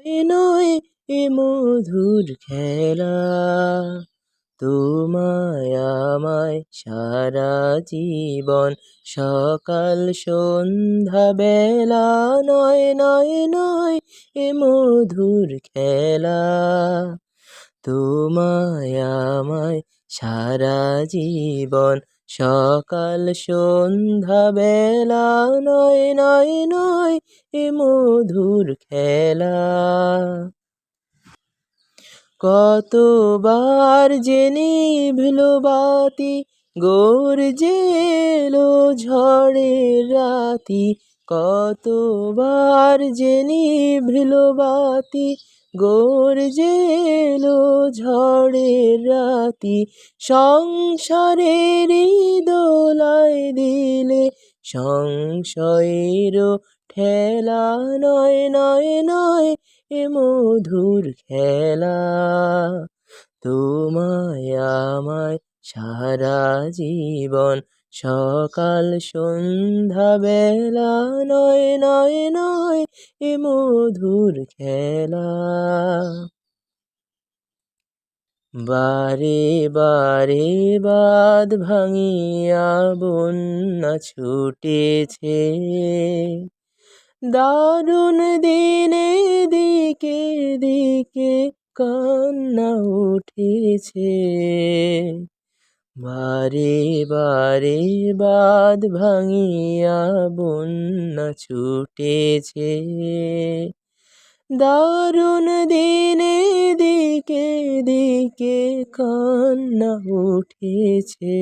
এ নয় এ মধুর খেলা, তোমায় আমায় সারা জীবন সকাল সন্ধ্যা বেলা। নয় নয় নয় এ মধুর খেলা, তোমায় আমায় সারা জীবন সকাল সন্ধ্যা বেলা। নয় নয় নয় এ মধুর খেলা। কতবার যে নিভলো বাতি, গর্জে এলো ঝড়ের রাতি। কতবার যে নিভলো বাতি, গর্জে এলো ঝড়ের রাতি। সংসারেরই দোলায় দিলে সংশয়েরও ঠেলা। নয় নয় নয় এ মধুর খেলা, তোমায় আমায় সারা জীবন সকাল সন্ধ্যা বেলা। নয় নয় নয় এ মধুর খেলা। বারে বারে বাঁধ ভাঙিয়া বন্যা ছুটেছে, দারুণ দিনে দিকে দিকে কান্না উঠেছে। বারে বারে বাঁধ ভাঙিয়া বন্যা ছুটেছে, দারুণ দিনে দিকে দিকে কান্না উঠেছে।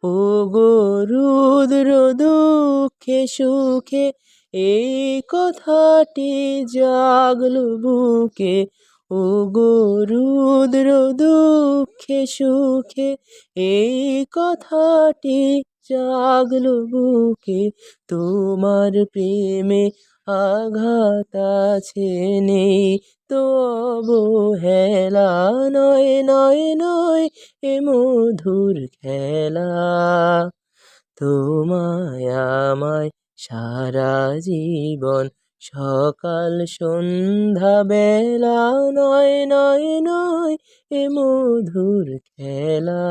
ও গো রুদ্র দুঃখে সুখে এই কথাটি জাগলো বুকে। ও গো রুদ্র দুঃখে সুখে এই কথাটি জাগলো বুকে। তোমার প্রেমে আঘাত আছে নেই তো অবহেলা। নয় নয় নয় এ মধুর খেলা, তোমায় আমায় সারা জীবন সকাল সন্ধ্যা বেলা। নয় নয় নয় এ মধুর খেলা।